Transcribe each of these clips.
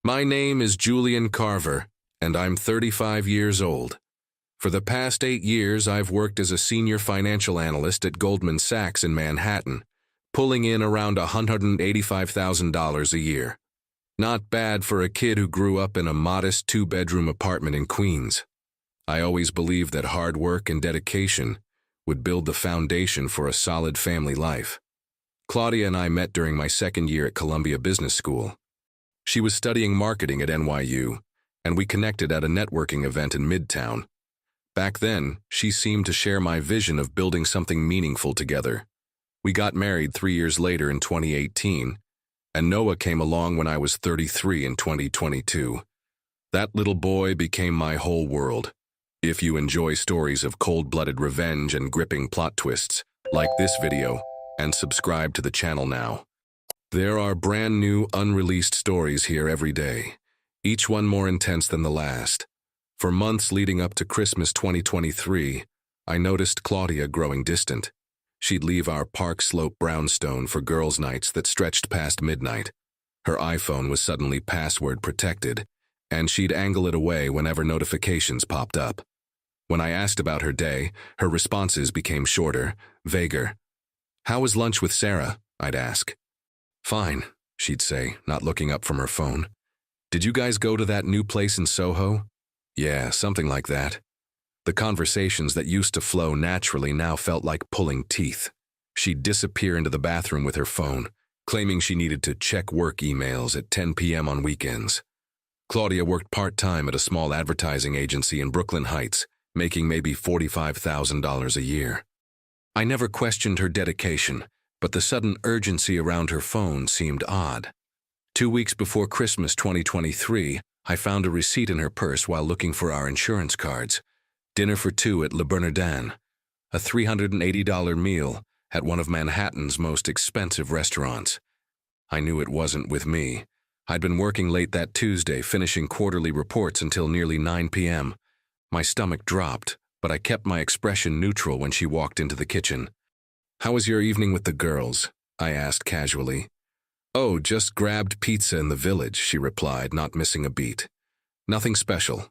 My name is Julian Carver, and I'm 35 years old. For the past 8 years, I've worked as a senior financial analyst at Goldman Sachs in Manhattan, pulling in around $185,000 a year. Not bad for a kid who grew up in a modest 2-bedroom apartment in Queens. I always believed that hard work and dedication would build the foundation for a solid family life. Claudia and I met during my second year at Columbia Business School. She was studying marketing at NYU, and we connected at a networking event in Midtown. Back then, she seemed to share my vision of building something meaningful together. We got married 3 years later in 2018, and Noah came along when I was 33 in 2022. That little boy became my whole world. If you enjoy stories of cold-blooded revenge and gripping plot twists, like this video, and subscribe to the channel now. There are brand new, unreleased stories here every day, each one more intense than the last. For months leading up to Christmas 2023, I noticed Claudia growing distant. She'd leave our Park Slope brownstone for girls' nights that stretched past midnight. Her iPhone was suddenly password protected, and she'd angle it away whenever notifications popped up. When I asked about her day, her responses became shorter, vaguer. "How was lunch with Sarah?" I'd ask. "Fine," she'd say, not looking up from her phone. "Did you guys go to that new place in Soho?" "Yeah, something like that." The conversations that used to flow naturally now felt like pulling teeth. She'd disappear into the bathroom with her phone, claiming she needed to check work emails at 10 p.m. on weekends. Claudia worked part-time at a small advertising agency in Brooklyn Heights, making maybe $45,000 a year. I never questioned her dedication, but the sudden urgency around her phone seemed odd. 2 weeks before Christmas 2023, I found a receipt in her purse while looking for our insurance cards. Dinner for 2 at Le Bernardin, a $380 meal at one of Manhattan's most expensive restaurants. I knew it wasn't with me. I'd been working late that Tuesday, finishing quarterly reports until nearly 9 p.m. My stomach dropped, but I kept my expression neutral when she walked into the kitchen. "How was your evening with the girls?" I asked casually. "Oh, just grabbed pizza in the village," she replied, not missing a beat. "Nothing special."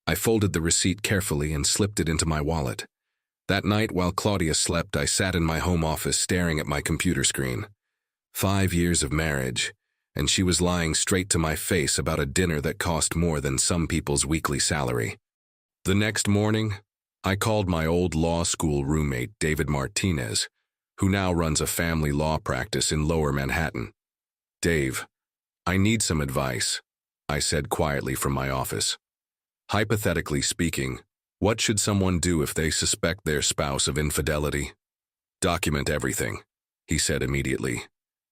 I folded the receipt carefully and slipped it into my wallet. That night, while Claudia slept, I sat in my home office staring at my computer screen. 5 years of marriage, and she was lying straight to my face about a dinner that cost more than some people's weekly salary. The next morning, I called my old law school roommate, David Martinez, who now runs a family law practice in Lower Manhattan. "Dave, I need some advice," I said quietly from my office. "Hypothetically speaking, what should someone do if they suspect their spouse of infidelity?" "Document everything," he said immediately.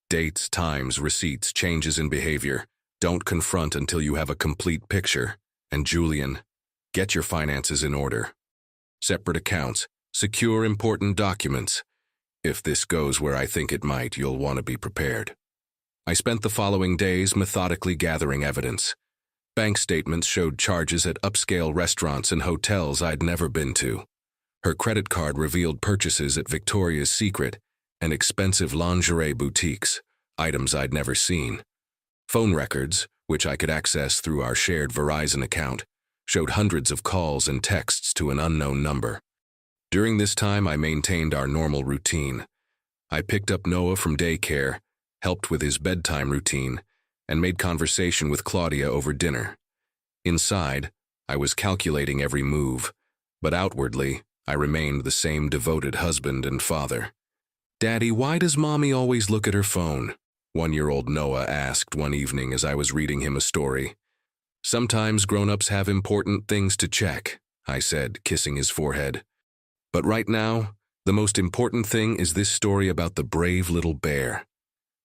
"Dates, times, receipts, changes in behavior. Don't confront until you have a complete picture. And Julian, get your finances in order. Separate accounts, secure important documents. If this goes where I think it might, you'll want to be prepared." I spent the following days methodically gathering evidence. Bank statements showed charges at upscale restaurants and hotels I'd never been to. Her credit card revealed purchases at Victoria's Secret and expensive lingerie boutiques, items I'd never seen. Phone records, which I could access through our shared Verizon account, showed hundreds of calls and texts to an unknown number. During this time, I maintained our normal routine. I picked up Noah from daycare, helped with his bedtime routine, and made conversation with Claudia over dinner. Inside, I was calculating every move, but outwardly, I remained the same devoted husband and father. "Daddy, why does Mommy always look at her phone?" 1-year-old Noah asked one evening as I was reading him a story. "Sometimes grown-ups have important things to check," I said, kissing his forehead. "But right now, the most important thing is this story about the brave little bear."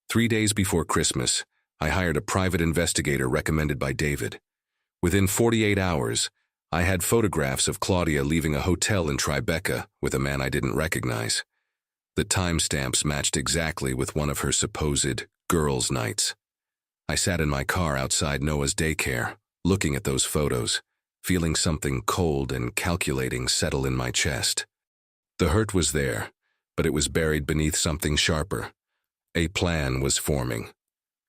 3 days before Christmas, I hired a private investigator recommended by David. Within 48 hours, I had photographs of Claudia leaving a hotel in Tribeca with a man I didn't recognize. The timestamps matched exactly with one of her supposed girls' nights. I sat in my car outside Noah's daycare, looking at those photos, feeling something cold and calculating settle in my chest. The hurt was there, but it was buried beneath something sharper. A plan was forming.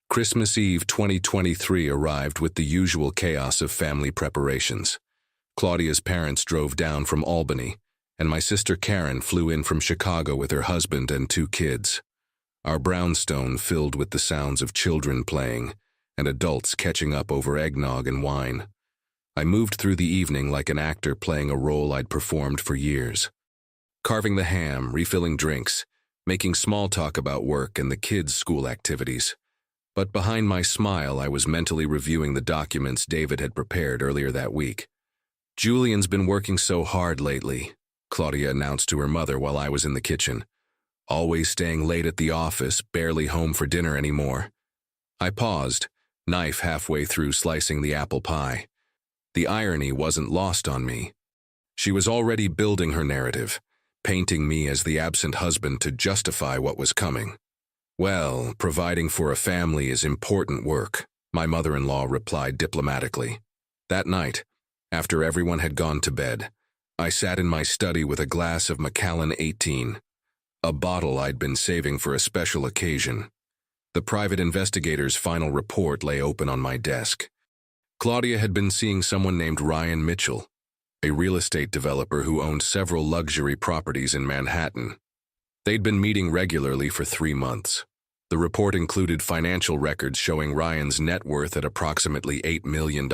Christmas Eve 2023 arrived with the usual chaos of family preparations. Claudia's parents drove down from Albany, and my sister Karen flew in from Chicago with her husband and 2 kids. Our brownstone filled with the sounds of children playing and adults catching up over eggnog and wine. I moved through the evening like an actor playing a role I'd performed for years. Carving the ham, refilling drinks, making small talk about work and the kids' school activities. But behind my smile, I was mentally reviewing the documents David had prepared earlier that week. "Julian's been working so hard lately," Claudia announced to her mother while I was in the kitchen. "Always staying late at the office, barely home for dinner anymore." I paused, knife halfway through slicing the apple pie. The irony wasn't lost on me. She was already building her narrative, painting me as the absent husband to justify what was coming. "Well, providing for a family is important work," my mother-in-law replied diplomatically. That night, after everyone had gone to bed, I sat in my study with a glass of Macallan 18, a bottle I'd been saving for a special occasion. The private investigator's final report lay open on my desk. Claudia had been seeing someone named Ryan Mitchell, a real estate developer who owned several luxury properties in Manhattan. They'd been meeting regularly for 3 months. The report included financial records showing Ryan's net worth at approximately $8 million.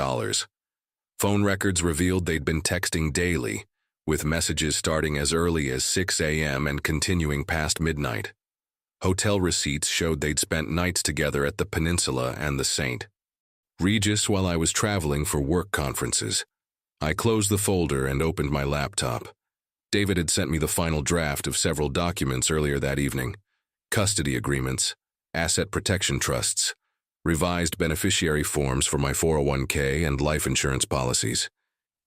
Phone records revealed they'd been texting daily, with messages starting as early as 6 a.m. and continuing past midnight. Hotel receipts showed they'd spent nights together at the Peninsula and the St. Regis while I was traveling for work conferences. I closed the folder and opened my laptop. David had sent me the final draft of several documents earlier that evening: custody agreements, asset protection trusts, revised beneficiary forms for my 401k and life insurance policies.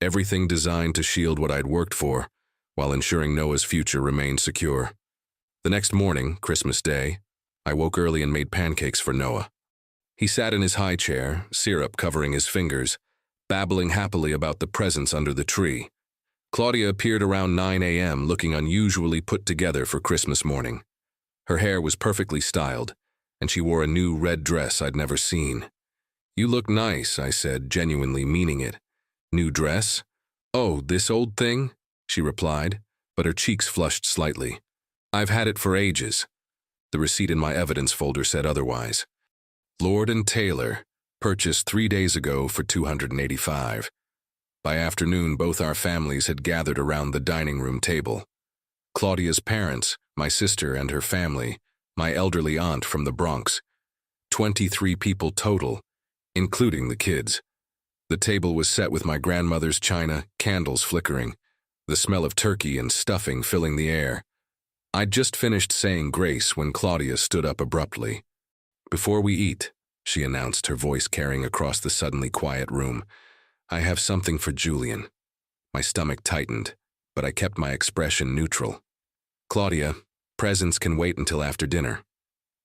Everything designed to shield what I'd worked for, while ensuring Noah's future remained secure. The next morning, Christmas Day, I woke early and made pancakes for Noah. He sat in his high chair, syrup covering his fingers, babbling happily about the presents under the tree. Claudia appeared around 9 a.m. looking unusually put together for Christmas morning. Her hair was perfectly styled, and she wore a new red dress I'd never seen. "You look nice," I said, genuinely meaning it. "New dress? Oh, this old thing?" she replied, but her cheeks flushed slightly. "I've had it for ages." The receipt in my evidence folder said otherwise. "Lord & Taylor, purchased 3 days ago for $285. By afternoon, both our families had gathered around the dining room table. Claudia's parents, my sister and her family, my elderly aunt from the Bronx. 23 people total, including the kids. The table was set with my grandmother's china, candles flickering, the smell of turkey and stuffing filling the air. I'd just finished saying grace when Claudia stood up abruptly. "Before we eat," she announced, her voice carrying across the suddenly quiet room, "I have something for Julian." My stomach tightened, but I kept my expression neutral. "Claudia, presents can wait until after dinner."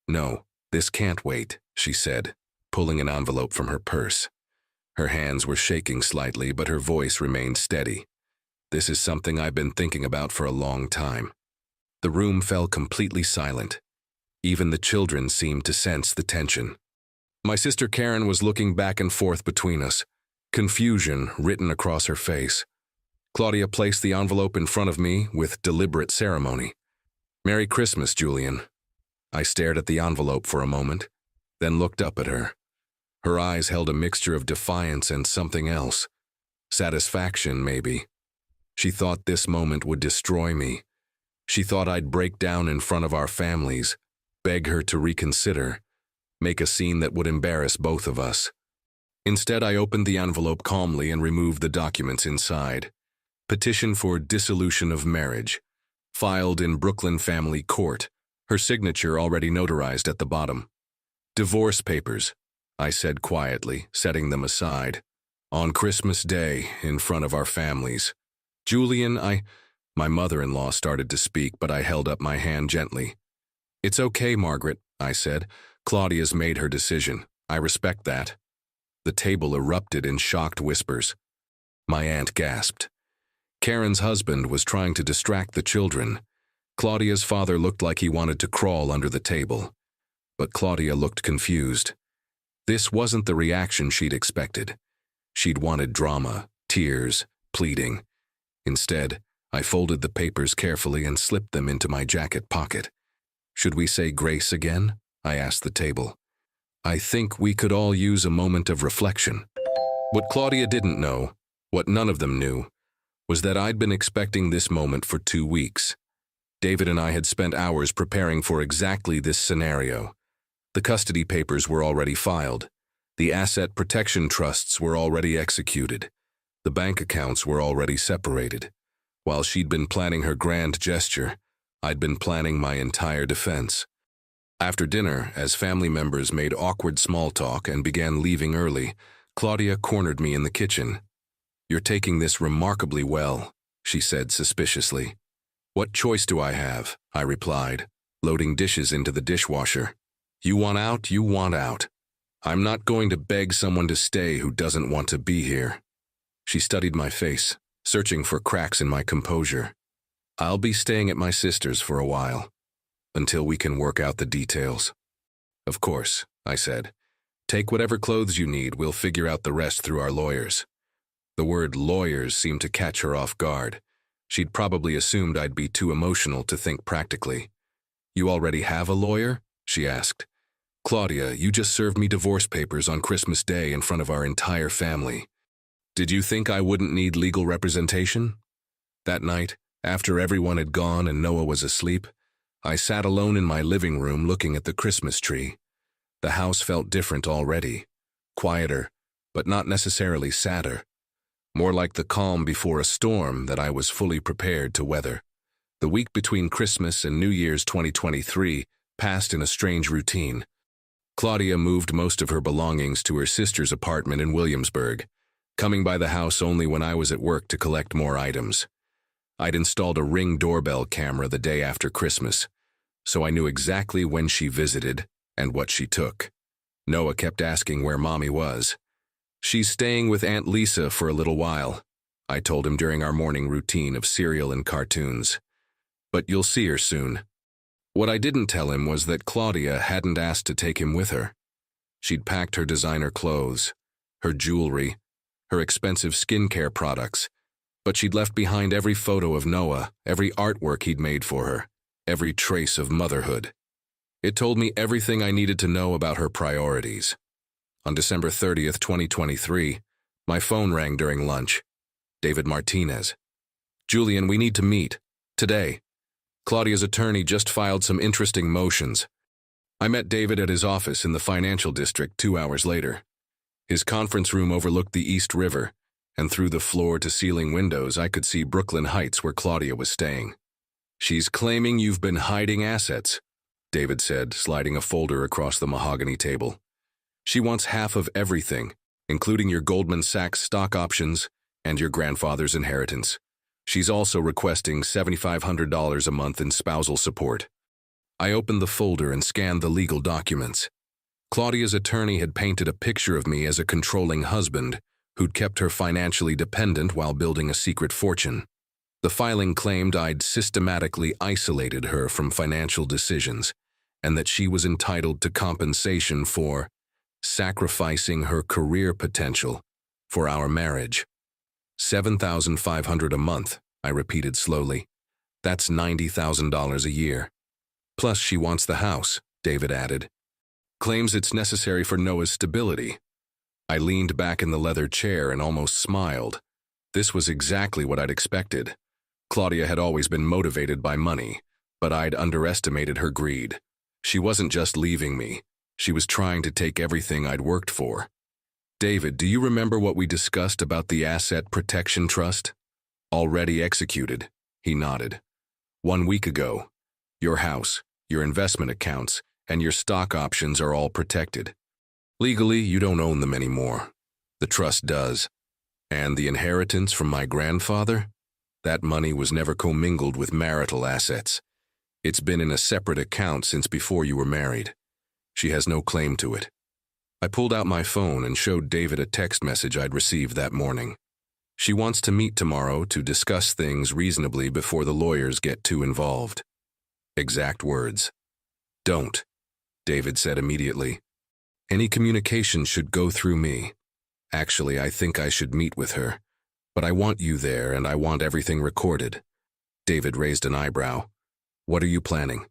"No, this can't wait," she said, pulling an envelope from her purse. Her hands were shaking slightly, but her voice remained steady. "This is something I've been thinking about for a long time." The room fell completely silent. Even the children seemed to sense the tension. My sister Karen was looking back and forth between us, confusion written across her face. Claudia placed the envelope in front of me with deliberate ceremony. "Merry Christmas, Julian." I stared at the envelope for a moment, then looked up at her. Her eyes held a mixture of defiance and something else. Satisfaction, maybe. She thought this moment would destroy me. She thought I'd break down in front of our families, beg her to reconsider, make a scene that would embarrass both of us. Instead, I opened the envelope calmly and removed the documents inside. Petition for dissolution of marriage, filed in Brooklyn Family Court, her signature already notarized at the bottom. "Divorce papers," I said quietly, setting them aside. "On Christmas Day, in front of our families. Julian, My mother-in-law started to speak, but I held up my hand gently. "It's okay, Margaret," I said. "Claudia's made her decision. I respect that." The table erupted in shocked whispers. My aunt gasped. Karen's husband was trying to distract the children. Claudia's father looked like he wanted to crawl under the table. But Claudia looked confused. This wasn't the reaction she'd expected. She'd wanted drama, tears, pleading. Instead, I folded the papers carefully and slipped them into my jacket pocket. "Should we say grace again?" I asked the table. "I think we could all use a moment of reflection." What Claudia didn't know, what none of them knew, was that I'd been expecting this moment for 2 weeks. David and I had spent hours preparing for exactly this scenario. The custody papers were already filed. The asset protection trusts were already executed. The bank accounts were already separated. While she'd been planning her grand gesture, I'd been planning my entire defense. After dinner, as family members made awkward small talk and began leaving early, Claudia cornered me in the kitchen. "You're taking this remarkably well," she said suspiciously. "What choice do I have?" I replied, loading dishes into the dishwasher. "You want out, you want out. I'm not going to beg someone to stay who doesn't want to be here." She studied my face, searching for cracks in my composure. "I'll be staying at my sister's for a while, until we can work out the details." "Of course," I said. "Take whatever clothes you need, we'll figure out the rest through our lawyers." The word lawyers seemed to catch her off guard. She'd probably assumed I'd be too emotional to think practically. "You already have a lawyer?" she asked. "Claudia, you just served me divorce papers on Christmas Day in front of our entire family. Did you think I wouldn't need legal representation?" That night, after everyone had gone and Noah was asleep, I sat alone in my living room looking at the Christmas tree. The house felt different already, quieter, but not necessarily sadder. More like the calm before a storm that I was fully prepared to weather. The week between Christmas and New Year's 2023 passed in a strange routine. Claudia moved most of her belongings to her sister's apartment in Williamsburg, coming by the house only when I was at work to collect more items. I'd installed a Ring doorbell camera the day after Christmas, so I knew exactly when she visited and what she took. Noah kept asking where Mommy was. "She's staying with Aunt Lisa for a little while," I told him during our morning routine of cereal and cartoons. "But you'll see her soon." What I didn't tell him was that Claudia hadn't asked to take him with her. She'd packed her designer clothes, her jewelry, her expensive skincare products, but she'd left behind every photo of Noah, every artwork he'd made for her, every trace of motherhood. It told me everything I needed to know about her priorities. On December 30th, 2023, my phone rang during lunch. David Martinez. "Julian, we need to meet. Today. Claudia's attorney just filed some interesting motions." I met David at his office in the financial district 2 hours later. His conference room overlooked the East River, and through the floor-to-ceiling windows I could see Brooklyn Heights where Claudia was staying. "She's claiming you've been hiding assets," David said, sliding a folder across the mahogany table. "She wants half of everything, including your Goldman Sachs stock options and your grandfather's inheritance. She's also requesting $7,500 a month in spousal support." I opened the folder and scanned the legal documents. Claudia's attorney had painted a picture of me as a controlling husband who'd kept her financially dependent while building a secret fortune. The filing claimed I'd systematically isolated her from financial decisions and that she was entitled to compensation for sacrificing her career potential for our marriage. $7,500 a month, I repeated slowly. "That's $90,000 a year. Plus she wants the house," David added. "Claims it's necessary for Noah's stability." I leaned back in the leather chair and almost smiled. This was exactly what I'd expected. Claudia had always been motivated by money, but I'd underestimated her greed. She wasn't just leaving me. She was trying to take everything I'd worked for. "David, do you remember what we discussed about the Asset Protection Trust?" "Already executed," he nodded. "1 week ago. Your house, your investment accounts, and your stock options are all protected. Legally, you don't own them anymore. The trust does. And the inheritance from my grandfather? That money was never commingled with marital assets. It's been in a separate account since before you were married. She has no claim to it." I pulled out my phone and showed David a text message I'd received that morning. "She wants to meet tomorrow to discuss things reasonably before the lawyers get too involved." Exact words. "Don't," David said immediately. Any communication should go through me. Actually, I think I should meet with her. But I want you there, and I want everything recorded." David raised an eyebrow. "What are you planning?"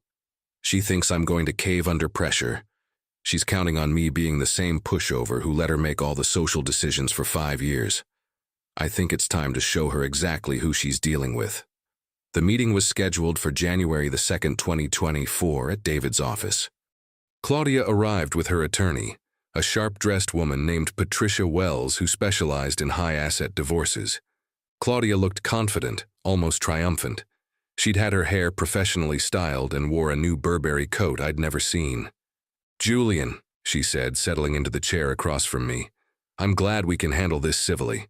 "She thinks I'm going to cave under pressure. She's counting on me being the same pushover who let her make all the social decisions for 5 years. I think it's time to show her exactly who she's dealing with." The meeting was scheduled for January the 2nd, 2024 at David's office. Claudia arrived with her attorney, a sharp-dressed woman named Patricia Wells who specialized in high-asset divorces. Claudia looked confident, almost triumphant. She'd had her hair professionally styled and wore a new Burberry coat I'd never seen. "Julian," she said, settling into the chair across from me, "I'm glad we can handle this civilly."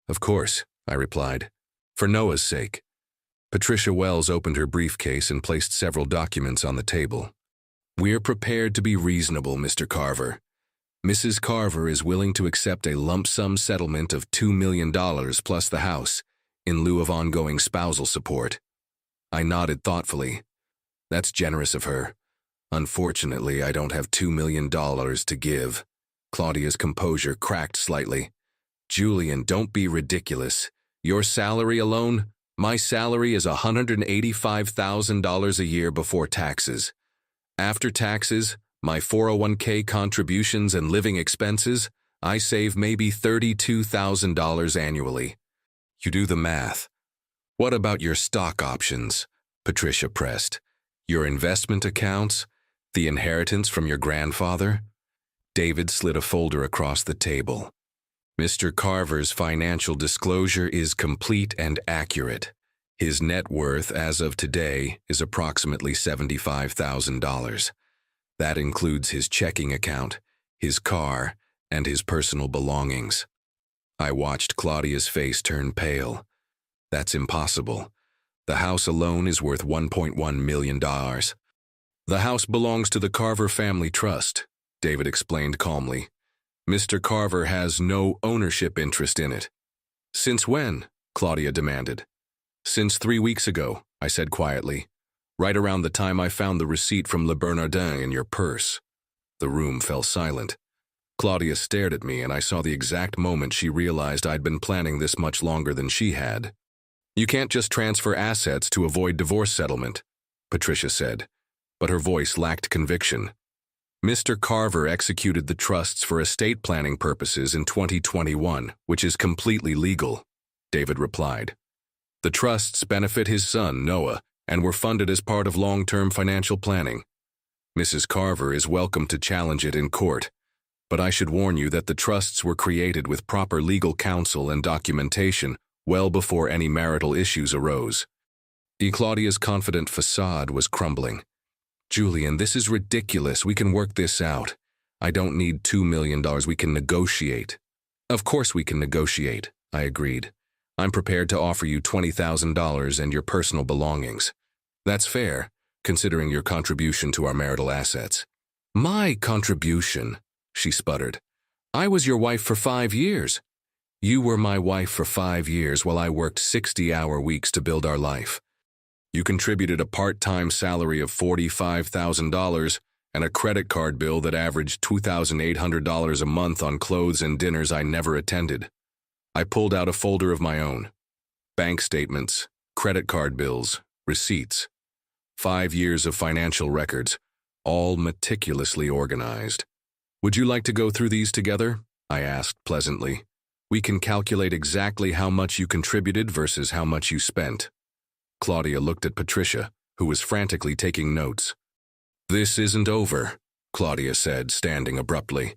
"Of course," I replied, "for Noah's sake." Patricia Wells opened her briefcase and placed several documents on the table. "We're prepared to be reasonable, Mr. Carver. Mrs. Carver is willing to accept a lump sum settlement of $2 million plus the house, in lieu of ongoing spousal support." I nodded thoughtfully. "That's generous of her. Unfortunately, I don't have $2 million to give." Claudia's composure cracked slightly. "Julian, don't be ridiculous. Your salary alone? My salary is $185,000 a year before taxes. After taxes, my 401k contributions and living expenses, I save maybe $32,000 annually. You do the math. What about your stock options?" Patricia pressed. "Your investment accounts? The inheritance from your grandfather?" David slid a folder across the table. "Mr. Carver's financial disclosure is complete and accurate. His net worth as of today is approximately $75,000. That includes his checking account, his car, and his personal belongings." I watched Claudia's face turn pale. "That's impossible. The house alone is worth $1.1 million. The house belongs to the Carver Family Trust," David explained calmly. "Mr. Carver has no ownership interest in it." "Since when?" Claudia demanded. "Since 3 weeks ago," I said quietly. "Right around the time I found the receipt from Le Bernardin in your purse." The room fell silent. Claudia stared at me, and I saw the exact moment she realized I'd been planning this much longer than she had. "You can't just transfer assets to avoid divorce settlement," Patricia said, but her voice lacked conviction. "Mr. Carver executed the trusts for estate planning purposes in 2021, which is completely legal," David replied. "The trusts benefit his son, Noah, and were funded as part of long-term financial planning. Mrs. Carver is welcome to challenge it in court, but I should warn you that the trusts were created with proper legal counsel and documentation well before any marital issues arose." Claudia's confident facade was crumbling. "Julian, this is ridiculous. We can work this out. I don't need $2 million. We can negotiate." "Of course we can negotiate," I agreed. "I'm prepared to offer you $20,000 and your personal belongings. That's fair, considering your contribution to our marital assets." "My contribution?" she sputtered. "I was your wife for 5 years. You were my wife for 5 years while I worked 60-hour weeks to build our life. You contributed a part-time salary of $45,000 and a credit card bill that averaged $2,800 a month on clothes and dinners I never attended." I pulled out a folder of my own. Bank statements, credit card bills, receipts. 5 years of financial records, all meticulously organized. "Would you like to go through these together?" I asked pleasantly. "We can calculate exactly how much you contributed versus how much you spent." Claudia looked at Patricia, who was frantically taking notes. "This isn't over," Claudia said, standing abruptly.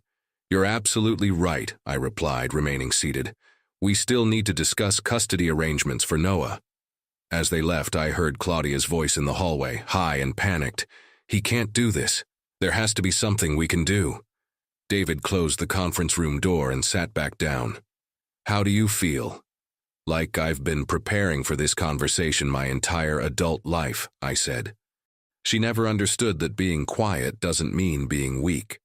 "You're absolutely right," I replied, remaining seated. "We still need to discuss custody arrangements for Noah." As they left, I heard Claudia's voice in the hallway, high and panicked. "He can't do this. There has to be something we can do." David closed the conference room door and sat back down. "How do you feel?" "Like I've been preparing for this conversation my entire adult life," I said. She never understood that being quiet doesn't mean being weak.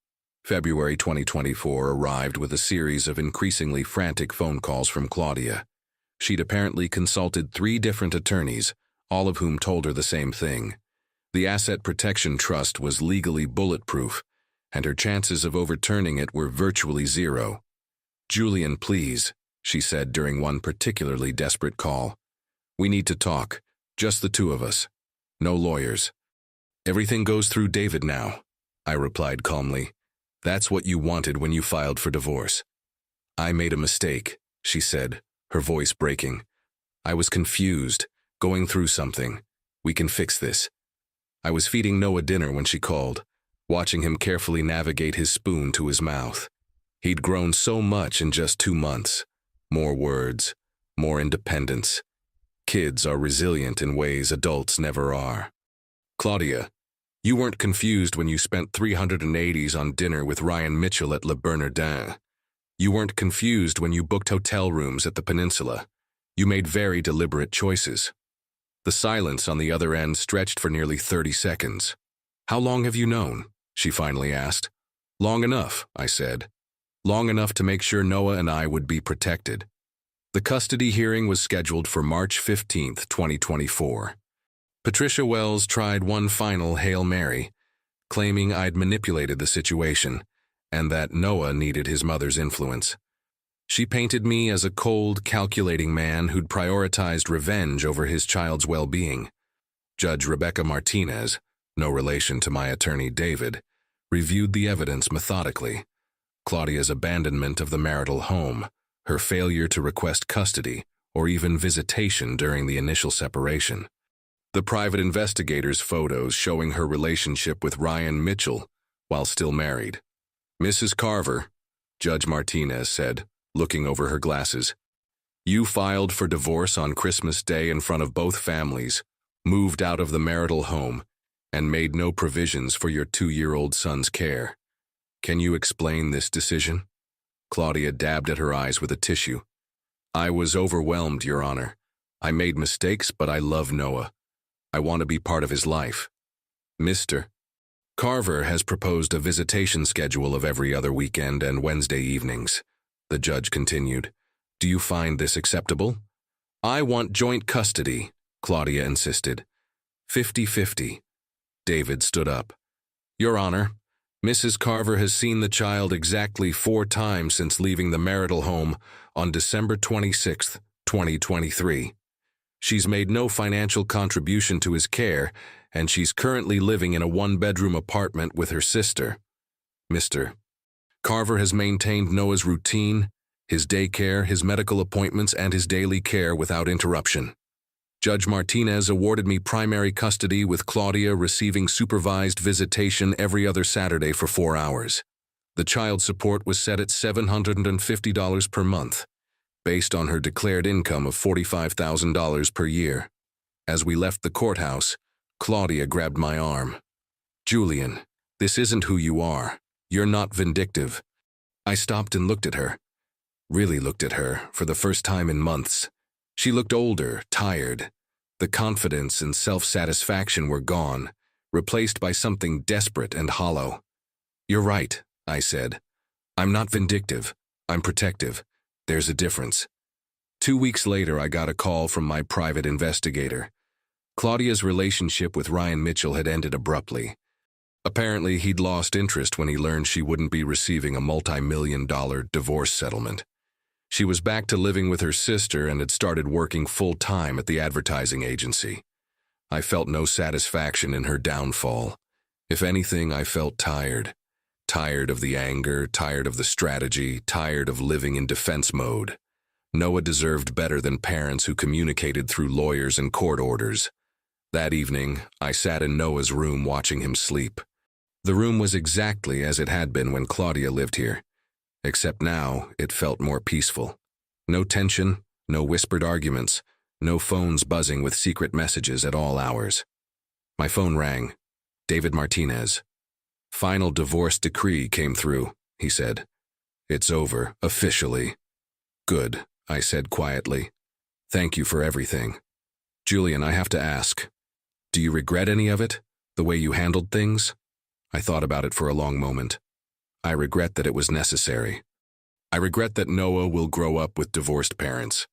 February 2024 arrived with a series of increasingly frantic phone calls from Claudia. She'd apparently consulted 3 different attorneys, all of whom told her the same thing. The Asset Protection Trust was legally bulletproof. and her chances of overturning it were virtually zero. "Julian, please," she said during one particularly desperate call. "We need to talk, just the two of us. No lawyers." "Everything goes through David now," I replied calmly. "That's what you wanted when you filed for divorce." "I made a mistake," she said, her voice breaking. "I was confused, going through something. We can fix this." I was feeding Noah dinner when she called, watching him carefully navigate his spoon to his mouth. He'd grown so much in just 2 months. More words, more independence. Kids are resilient in ways adults never are. "Claudia, you weren't confused when you spent 380s on dinner with Ryan Mitchell at Le Bernardin. You weren't confused when you booked hotel rooms at the Peninsula. You made very deliberate choices." The silence on the other end stretched for nearly 30 seconds. "How long have you known?" she finally asked. "Long enough," I said. "Long enough to make sure Noah and I would be protected." The custody hearing was scheduled for March 15, 2024. Patricia Wells tried one final Hail Mary, claiming I'd manipulated the situation and that Noah needed his mother's influence. She painted me as a cold, calculating man who'd prioritized revenge over his child's well-being. Judge Rebecca Martinez, no relation to my attorney David, reviewed the evidence methodically. Claudia's abandonment of the marital home, her failure to request custody or even visitation during the initial separation. The private investigator's photos showing her relationship with Ryan Mitchell while still married. "Mrs. Carver," Judge Martinez said, looking over her glasses, "you filed for divorce on Christmas Day in front of both families, moved out of the marital home, and made no provisions for your 2-year-old son's care. Can you explain this decision?" Claudia dabbed at her eyes with a tissue. "I was overwhelmed, Your Honor. I made mistakes, but I love Noah. I want to be part of his life." "Mr. Carver has proposed a visitation schedule of every other weekend and Wednesday evenings," the judge continued. "Do you find this acceptable?" "I want joint custody," Claudia insisted. 50-50. David stood up. "Your Honor, Mrs. Carver has seen the child exactly 4 times since leaving the marital home on December 26, 2023. She's made no financial contribution to his care, and she's currently living in a 1-bedroom apartment with her sister. Mr. Carver has maintained Noah's routine, his daycare, his medical appointments, and his daily care without interruption. Judge Martinez awarded me primary custody with Claudia receiving supervised visitation every other Saturday for 4 hours. The child support was set at $750 per month, based on her declared income of $45,000 per year. As we left the courthouse, Claudia grabbed my arm. "Julian, this isn't who you are. You're not vindictive." I stopped and looked at her. Really looked at her, for the first time in months. She looked older, tired. The confidence and self-satisfaction were gone, replaced by something desperate and hollow. "You're right," I said. "I'm not vindictive. I'm protective. There's a difference." 2 weeks later, I got a call from my private investigator. Claudia's relationship with Ryan Mitchell had ended abruptly. Apparently, he'd lost interest when he learned she wouldn't be receiving a multi-million-dollar divorce settlement. She was back to living with her sister and had started working full-time at the advertising agency. I felt no satisfaction in her downfall. If anything, I felt tired. Tired of the anger, tired of the strategy, tired of living in defense mode. Noah deserved better than parents who communicated through lawyers and court orders. That evening, I sat in Noah's room watching him sleep. The room was exactly as it had been when Claudia lived here, except now it felt more peaceful. No tension, no whispered arguments, no phones buzzing with secret messages at all hours. My phone rang. David Martinez. "Final divorce decree came through," he said. "It's over, officially." "Good," I said quietly. "Thank you for everything." "Julian, I have to ask, do you regret any of it? The way you handled things?" I thought about it for a long moment. I regret that it was necessary. I regret that Noah will grow up with divorced parents.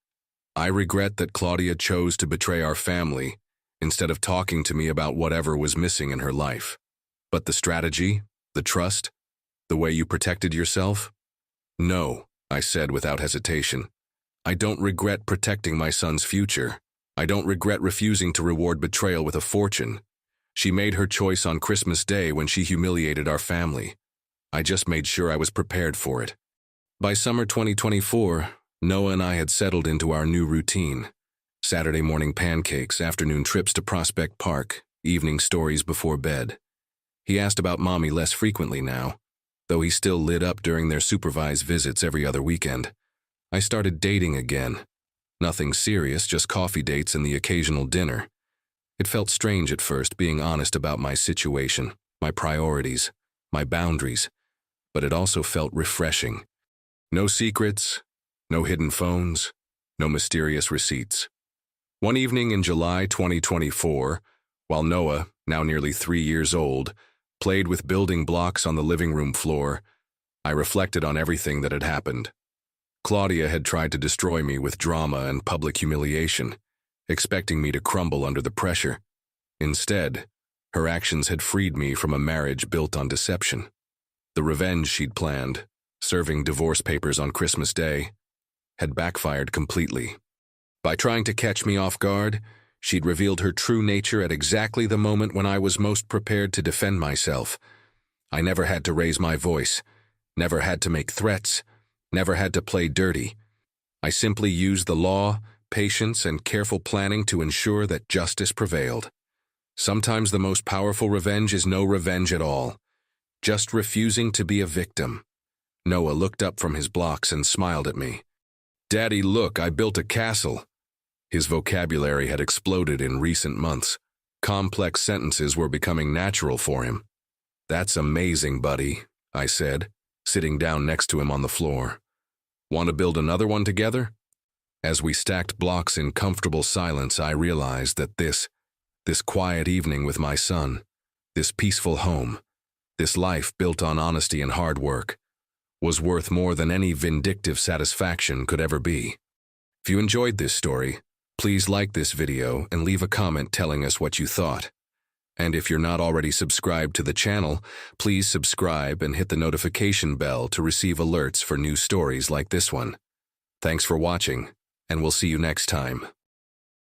I regret that Claudia chose to betray our family instead of talking to me about whatever was missing in her life. But the strategy, the trust, The way you protected yourself? No, I said without hesitation. I don't regret protecting my son's future. I don't regret refusing to reward betrayal with a fortune. She made her choice on Christmas Day when she humiliated our family. I just made sure I was prepared for it. By summer 2024, Noah and I had settled into our new routine. Saturday morning pancakes, afternoon trips to Prospect Park, evening stories before bed. He asked about Mommy less frequently now, though he still lit up during their supervised visits every other weekend. I started dating again. Nothing serious, just coffee dates and the occasional dinner. It felt strange at first, being honest about my situation, my priorities, my boundaries, but it also felt refreshing. No secrets, no hidden phones, no mysterious receipts. One evening in July 2024, while Noah, now nearly 3 years old, played with building blocks on the living room floor, I reflected on everything that had happened. Claudia had tried to destroy me with drama and public humiliation, expecting me to crumble under the pressure. Instead, her actions had freed me from a marriage built on deception. The revenge she'd planned, serving divorce papers on Christmas Day, had backfired completely. By trying to catch me off guard, she'd revealed her true nature at exactly the moment when I was most prepared to defend myself. I never had to raise my voice, never had to make threats, never had to play dirty. I simply used the law, patience, and careful planning to ensure that justice prevailed. Sometimes the most powerful revenge is no revenge at all, just refusing to be a victim. Noah looked up from his blocks and smiled at me. "Daddy, look, I built a castle." His vocabulary had exploded in recent months. Complex sentences were becoming natural for him. "That's amazing, buddy," I said, sitting down next to him on the floor. "Want to build another one together?" As we stacked blocks in comfortable silence, I realized that this quiet evening with my son, this peaceful home, this life built on honesty and hard work, was worth more than any vindictive satisfaction could ever be. If you enjoyed this story, please like this video and leave a comment telling us what you thought. And if you're not already subscribed to the channel, please subscribe and hit the notification bell to receive alerts for new stories like this one. Thanks for watching, and we'll see you next time.